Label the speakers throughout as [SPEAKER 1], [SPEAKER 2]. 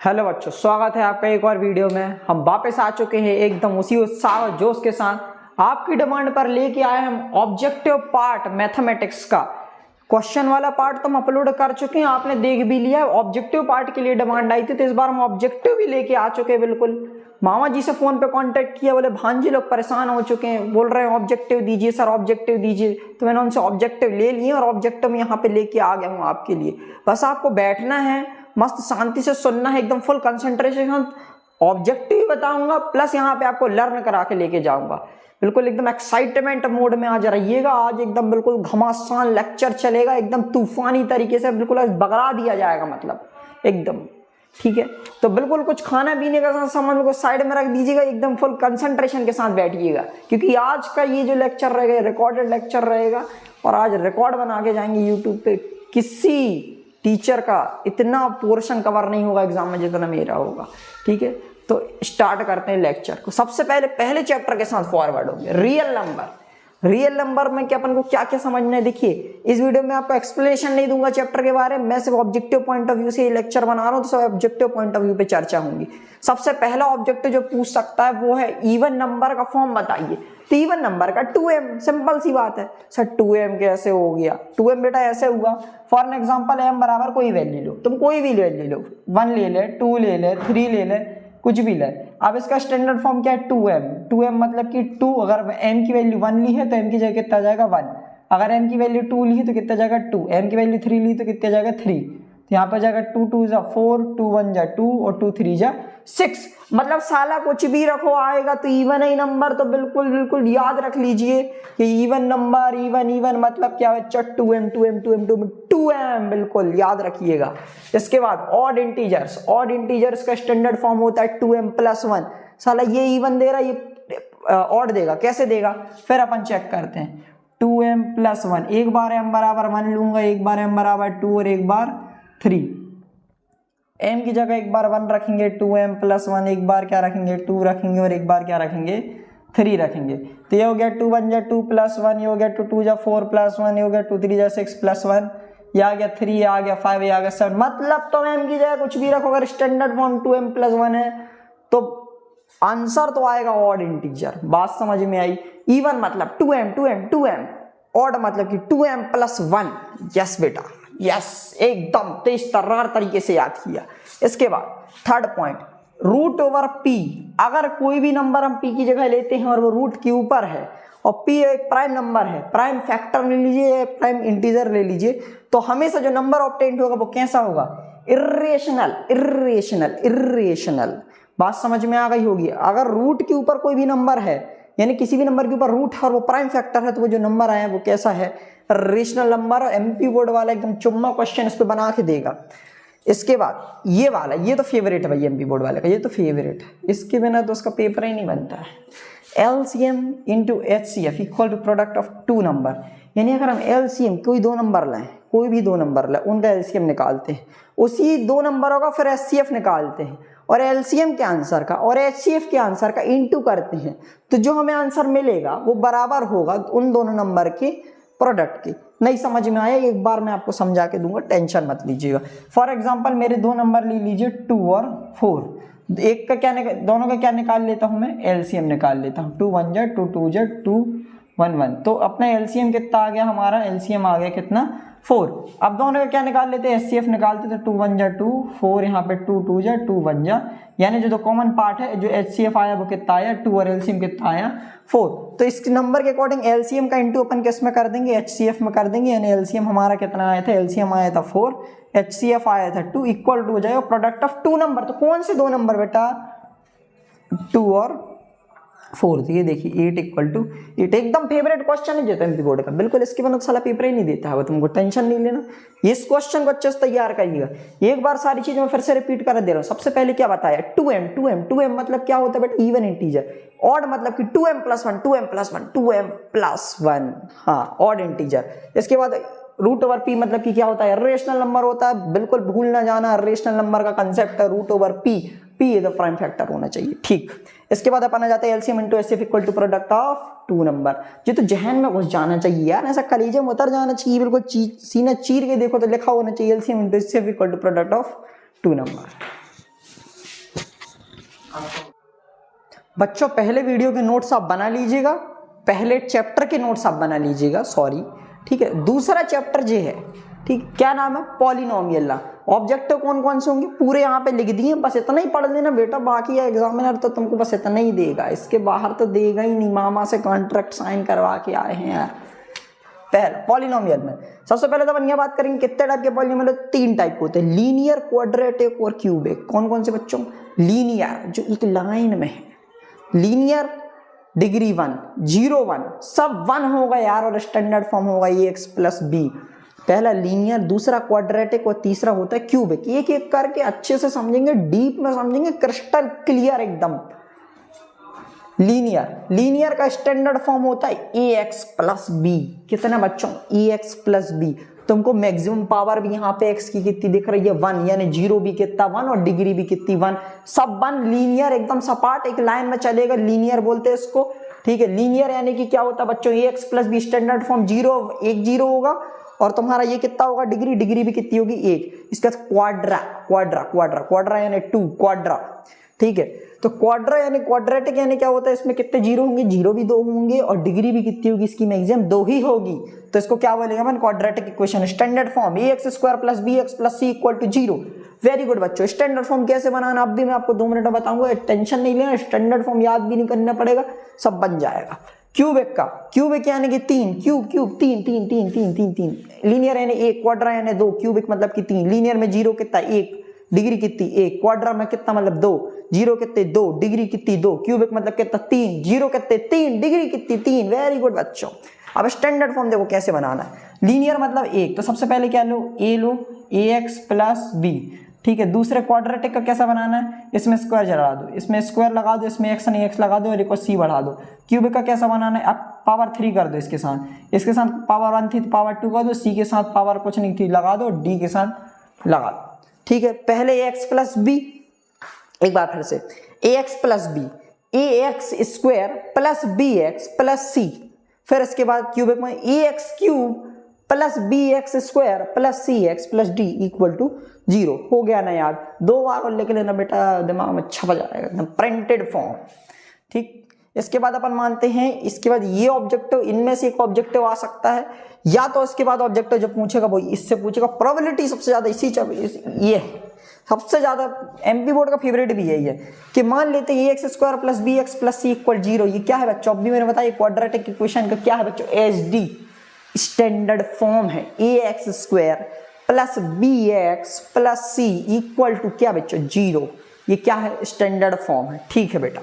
[SPEAKER 1] Hello बच्चों, स्वागत है आपका एक और वीडियो में। हम वापस आ चुके हैं एकदम उसी उत्साह और जोश के साथ। आपकी डिमांड पर लेके आए हम ऑब्जेक्टिव पार्ट मैथमेटिक्स का क्वेश्चन वाला पार्ट तो हम अपलोड कर चुके हैं, आपने देख भी लिया। ऑब्जेक्टिव पार्ट के लिए डिमांड आई थी तो इस बार हम ऑब्जेक्टिव भी लेके आ चुके हैं। बिल्कुल मामा जी से फोन पे कांटेक्ट किया, बोले भांजी लोग परेशान हो चुके हैं, बोल रहे हैं ऑब्जेक्टिव दीजिए सर, ऑब्जेक्टिव दीजिए। तो मैंने उनसे ऑब्जेक्टिव ले लिए और ऑब्जेक्टिव यहाँ पे लेके आ गया हूँ आपके लिए। बस आपको बैठना है, मस्त शांति से सुनना है, एकदम फुल कंसंट्रेशन। ऑब्जेक्टिव बताऊंगा प्लस यहाँ पे आपको लर्न करा के लेके जाऊंगा। बिल्कुल एकदम एक्साइटमेंट मोड में आज रहिएगा। आज एकदम बिल्कुल घमासान लेक्चर चलेगा, एकदम तूफानी तरीके से, बिल्कुल आज बगला दिया जाएगा, मतलब एकदम ठीक है। तो बिल्कुल कुछ खाना पीने का सामान को साइड में रख दीजिएगा, एकदम फुल कंसंट्रेशन के साथ बैठिएगा, क्योंकि आज का ये जो लेक्चर रहेगा रिकॉर्डेड लेक्चर रहेगा और आज रिकॉर्ड बना के जाएंगे यूट्यूब पे। किसी टीचर का इतना पोर्शन कवर नहीं होगा एग्जाम में जितना मेरा होगा, ठीक है। तो स्टार्ट करते हैं लेक्चर को। सबसे पहले चैप्टर के साथ फॉरवर्ड होंगे रियल नंबर। रियल नंबर में क्या अपन को क्या क्या समझना है, देखिए इस वीडियो में आपको एक्सप्लेनेशन नहीं दूंगा चैप्टर के बारे में, मैं सिर्फ ऑब्जेक्टिव पॉइंट ऑफ व्यू से ये लेक्चर बना रहा हूं, तो सब ऑब्जेक्टिव पॉइंट ऑफ व्यू पे चर्चा होंगी। सबसे पहला ऑब्जेक्टिव जो पूछ सकता है वो है इवन नंबर का फॉर्म बताइए। तो इवन नंबर का 2m, सिंपल सी बात है सर 2m कैसे हो गया। 2m बेटा ऐसे हुआ, फॉर एन एग्जाम्पल m बराबर कोई वैल्यू लो, तुम कोई भी वैल्यू लो, 1 ले ले, 2 ले ले, 3 ले ले, कुछ भी ले। अब इसका स्टैंडर्ड फॉर्म क्या है 2m। 2m मतलब कि 2, अगर m की वैल्यू 1 ली है तो m की जगह कितना जाएगा 1, अगर m की वैल्यू 2 ली है तो कितना जाएगा 2, m की वैल्यू 3 ली तो कितना जाएगा 3। तो यहाँ पर जाएगा 2 2 जा 4, 2 1 जा 2 और 2 3 जा 6। मतलब साला कुछ भी रखो आएगा तो इवन ही नंबर। तो बिल्कुल याद रख लीजिए कि इवन नंबर, इवन मतलब क्या है 2m, बिल्कुल याद रखिएगा। इसके बाद ऑड इंटीजर्स का स्टैंडर्ड फॉर्म होता है 2m + 1। साला ये इवन दे रहा है, ये ऑड देगा, कैसे देगा फिर अपन चेक करते हैं। 2m + 1, एक बार m बराबर 1 लूंगा, एक बार m बराबर 2 और एक बार 3। m की जगह एक बार 1 रखेंगे, 2m + 1, एक बार क्या रखेंगे 2 रखेंगे और एक बार क्या रखेंगे 3 रखेंगे। तो ये हो गया 2 1 जा 2 + 1, ये हो गया 2 2 जा 4 + 1, ये हो गया 2 3 जा 6 + 1, ये आ गया 3, ये आ गया 5, ये आ गया 7। मतलब तो m की जगह कुछ भी रखो, अगर स्टैंडर्ड फॉर्म 2m + 1 है तो आंसर तो आएगा ऑड इंटीजर। बात समझ में आई। इवन मतलब 2m, ऑड मतलब कि 2m + 1। यस बेटा यस, एकदम तेज तर्रार तरीके से याद किया। इसके बाद थर्ड पॉइंट √p। अगर कोई भी नंबर हम p की जगह लेते हैं और वो रूट के ऊपर है और p एक प्राइम नंबर है, प्राइम फैक्टर ले लीजिए, प्राइम इंटीजर ले लीजिए, तो हमेशा जो नंबर ऑब्टेन्ड होगा वो कैसा होगा इर्रेशनल। बात समझ में आ गई होगी। अगर रूट के ऊपर कोई भी नंबर है, यानी किसी भी नंबर के ऊपर रूट है और वो प्राइम फैक्टर है, तो वो जो नंबर आया वो कैसा है रेशनल नंबर। एमपी बोर्ड वाला एकदम चुम्मा क्वेश्चन इस पे बना के देगा। इसके बाद ये वाला, ये तो फेवरेट है भाई एमपी बोर्ड वाले का, ये तो फेवरेट है, इसके बिना तो उसका पेपर ही नहीं बनता है। LCM × HCF equal to product of 2 number. यानी अगर हम LCM कोई 2 नंबर लें, कोई भी 2 नंबर लें, उनका LCM निकालते हैं, उसी 2 नंबरों का फिर HCF निकालते हैं और LCM के आंसर का और HCF के आंसर का इंटू करते हैं, तो जो हमें आंसर मिलेगा वो बराबर होगा उन दोनों नंबर के प्रोडक्ट के। नहीं समझ में आया, एक बार मैं आपको समझा के दूंगा, टेंशन मत लीजिएगा। फॉर एग्जांपल मेरे 2 नंबर ले लीजिए 2 और 4। एक का क्या दोनों का क्या निकाल लेता हूं मैं, LCM निकाल लेता हूं। 2 1 जा 2 2 जा 2 1 1। तो अपना LCM कितना आ गया, हमारा LCM आ गया कितना 4। अब दोनों का क्या निकाल लेते हैं, HCF निकालते, तो 2 1 जा 2 4, यहाँ पे 2 2 जा 2 1 जा, यानी जो कॉमन पार्ट है जो HCF आया वो कितना आया 2 और LCM कितना आया 4। तो इस नंबर के अकॉर्डिंग LCM का इंटू अपन किस में कर देंगे, HCF में कर देंगे। यानी LCM हमारा कितना आया था, LCM आया था 4, HCF आया था 2, इक्वल टू हो जाएगा प्रोडक्ट ऑफ 2 नंबर। तो कौन से 2 नंबर बेटा, 2 और 4। तो ये देखिए 8 = 8, एकदम फेवरेट क्वेश्चन है जो एमपी बोर्ड का, बिल्कुल इसके बाद साला पेपर ही नहीं देता है वो, तुमको टेंशन नहीं लेना। इस क्वेश्चन को अच्छे से तैयार करिएगा। एक बार सारी चीजें मैं फिर से रिपीट कर दे रहा हूँ। सबसे पहले क्या बताया 2m मतलब क्या होता है बेटा इवन इंटीजर। ऑड मतलब कि 2m + 1, हाँ ऑड इंटीजर। इसके बाद √p मतलब कि क्या होता है रेशनल नंबर होता है, बिल्कुल भूल ना जाना, रेशनल नंबर का कंसेप्ट है √p, p ये तो प्राइम फैक्टर होना चाहिए, ठीक। इसके बाद अपन आ जाते हैं LCM × HCF equal to product of 2 number. ये तो जहन में घुस जाना चाहिए यार, ऐसा कलीजे में उतर जाना चाहिए, बिल्कुल सीना चीर के देखो तो लिखा होना चाहिए LCM × HCF equal to product of 2 number. बच्चों पहले वीडियो के नोट्स आप बना लीजिएगा, पहले चैप्टर के नोट्स आप बना लीजिएगा, सॉरी, ठीक है। दूसरा चैप्टर ये है, ठीक, क्या नाम है, पॉलिनोमियल। ऑब्जेक्टिव कौन कौन से होंगे पूरे यहाँ पे लिख दिए, बस इतना ही पढ़ लेना बेटा, बाकी एग्जामिनर तो तुमको बस इतना ही देगा, इसके बाहर तो देगा ही नहीं, मामा से कॉन्ट्रैक्ट साइन करवा के आए हैं यार। पहला पॉलिनोमियल में सबसे पहले तो अपन ये बात करेंगे कितने टाइप के पॉलिनोमियल, 3 टाइप के होते हैं, लीनियर, क्वाड्रेटिक और क्यूबिक। कौन कौन से बच्चों, लीनियर जो एक लाइन में है, लीनियर डिग्री 1, 0 1 सब 1 होगा यार, और स्टैंडर्ड फॉर्म होगा ax प्लस बी। पहला लीनियर, दूसरा क्वाड्रेटिक और तीसरा होता है क्यूबिक। एक एक करके अच्छे से समझेंगे, डीप में समझेंगे, क्रिस्टल क्लियर एकदम। लीनियर का स्टैंडर्ड फॉर्म होता है ax प्लस बी। कितना बच्चों, ax प्लस बी। तुमको मैक्सिमम पावर भी यहाँ पे x की कितनी दिख रही है, 1, यानी 0 भी कितना 1 और डिग्री भी कितनी 1, सब 1। लीनियर एकदम सपाट एक लाइन में चलेगा, लीनियर बोलते हैं इसको, ठीक है। लीनियर यानी कि क्या होता है बच्चों, ax plus b standard form 0 1 0 होगा, और तुम्हारा ये कितना होगा, डिग्री भी कितनी होगी 1। इसका क्वाड्रा यानी 2 क्वाड्रा, ठीक है। तो क्वाड्रा यानी क्वाड्रेटिक यानी क्या होता है, इसमें कितने 0 होंगे, 0 भी 2 होंगे, और डिग्री भी कितनी होगी इसकी, मैक्सिमम 2 ही होगी। तो इसको क्या बोलेंगे अपन, quadratic equation. Standard form ax square plus bx plus c equal to 0। Very good बच्चों, स्टैंडर्ड फॉर्म कैसे बनाना अब भी मैं आपको 2 मिनट में बताऊंगा, टेंशन नहीं लेना, स्टैंडर्ड फॉर्म याद भी नहीं करना पड़ेगा, सब बन जाएगा। क्यूबिक यानी कि 3, क्यूब 3। लीनियर यानी 1, क्वाड्रा यानी 2, क्यूबिक मतलब कि 3। लीनियर में 0 कितना 1, डिग्री कितनी 1, क्वाड्रा में कितना मतलब 2, 0 कितने 2, डिग्री कितनी 2, क्यूबिक मतलब कितना 3, 0 कितने 3, डिग्री कितनी 3। वेरी गुड बच्चों। अब स्टैंडर्ड फॉर्म देखो कैसे बनाना है। लीनियर मतलब 1, तो सबसे पहले क्या लो, लो ax प्लस बी, ठीक है। दूसरे क्वाड्रेटिक का कैसा बनाना है, इसमें स्क्वायर लगा दो, इसमें स्क्वायर लगा दो, इसमें x नहीं x लगा दो, और एक c बढ़ा दो। क्यूबिक का कैसा बनाना है, अब पावर 3 कर दो, इसके साथ पावर 1 थी तो पावर 2 कर दो, c के साथ पावर कुछ नहीं थी लगा दो, d के साथ लगा दो, ठीक है। पहले ax प्लस बी, एक बार फिर से ax plus b, ax square plus bx plus c, फिर इसके बाद क्यूबिक में ax cube plus bx square plus cx plus d equal to 0। हो गया ना याद, 2 बार और लिख लेना बेटा, दिमाग में छप जाएगा एकदम, प्रिंटेड फॉर्म, ठीक। इसके बाद अपन मानते हैं, इसके बाद ये ऑब्जेक्टिव, इनमें से एक ऑब्जेक्टिव आ सकता है, या तो इसके बाद ऑब्जेक्टिव जो पूछेगा वो इससे पूछेगा। प्रोबेबिलिटी सबसे ज्यादा ये है, सबसे ज्यादा एमपी बोर्ड का फेवरेट भी यही है कि मान लेते हैं ax square plus bx plus c equal 0। ये क्या है बच्चों, अभी मैंने बताया क्वाड्रेटिक इक्वेशन का क्या है बच्चों, एसडी स्टैंडर्ड फॉर्म है, ax square plus bx plus c equal to क्या बच्चों 0। ये क्या है, स्टैंडर्ड फॉर्म है, ठीक है बेटा।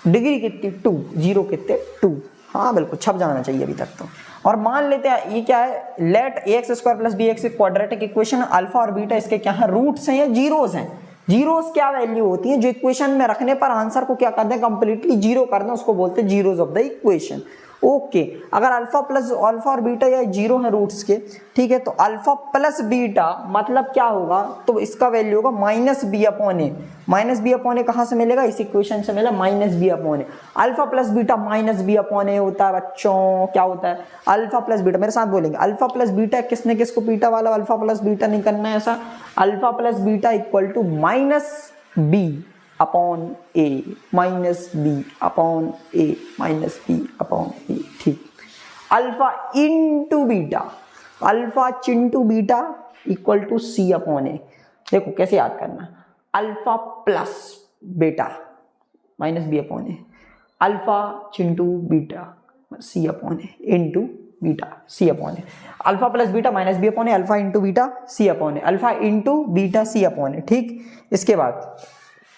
[SPEAKER 1] डिग्री कितनी 2, 0 कितने 2, हाँ बिल्कुल छप जाना चाहिए अभी तक तो। और मान लेते हैं ये क्या है, let ax square plus bx quadratic equation, alpha और बीटा इसके क्या है, रूट्स हैं या जीरोस हैं। जीरोस क्या वैल्यू होती है, जो इक्वेशन में रखने पर आंसर को क्या करते हैं, कंप्लीटली 0 करना, उसको बोलते हैं zeros of the equation. Okay, अगर अल्फा और बीटा या 0 है रूट्स के, ठीक है, तो अल्फा प्लस बीटा मतलब क्या होगा, तो इसका वैल्यू होगा माइनस बी अपॉन ए। कहाँ से मिलेगा, इस इक्वेशन से मिला, minus B upon A. Alpha plus beta minus B upon a होता है बच्चों, क्या होता है, अल्फा प्लस बीटा, मेरे साथ बोलेंगे, अल्फा प्लस बीटा, किसने किसको बीटा वाला अल्फा प्लस बीटा नहीं करना है ऐसा, alpha plus beta equal to minus B upon A, minus B upon A, minus B upon A, ठीक। Alpha into beta equal to C upon A. देखो कैसे याद करना, alpha plus beta minus B upon A, alpha into beta C upon A into beta C upon A, alpha plus beta minus B upon A, alpha into beta C upon A, alpha into beta C upon A, ठीक। इसके बाद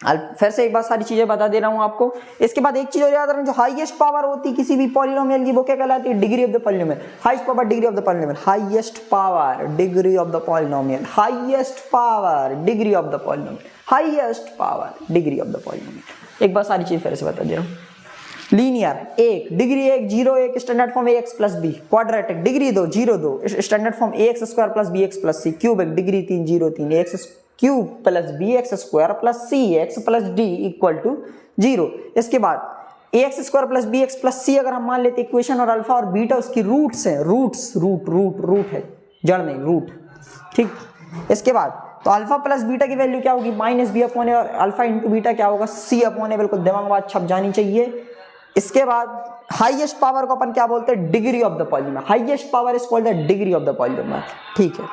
[SPEAKER 1] फिर से एक बार सारी चीजें बता दे रहा हूं आपको। इसके बाद एक चीज और याद रखना, जो हाईएस्ट पावर होती है किसी भी पॉलिनोमियल की वो क्या कहलाती है, degree of the polynomial. Highest power degree of the polynomial, highest power degree of the polynomial, highest power degree of the polynomial, highest power degree of the polynomial. एक बार सारी चीज फिर से बता दे रहा हूं। Linear 1, degree 1, 0 1, standard form ax plus b. Quadratic degree 2, 0 2, standard form ax square plus bx plus c। Cubic degree 3, 0 3, ax cube plus bx square plus cx plus d equal to 0। इसके बाद ax square plus bx plus c अगर हम मान लेते equation, और alpha और beta उसकी roots हैं, रूट है, जड़ नहीं रूट, ठीक। इसके बाद तो अल्फा प्लस बीटा की वैल्यू क्या होगी, माइनस बी अपॉन ए, और अल्फा इंटू बीटा क्या होगा, सी अपॉन ए। बिल्कुल दिमाग में बात छप जानी चाहिए। इसके बाद हाईएस्ट पावर को अपन क्या बोलते हैं, degree of the polymer. Highest power is called the degree of the polymer. ठीक है।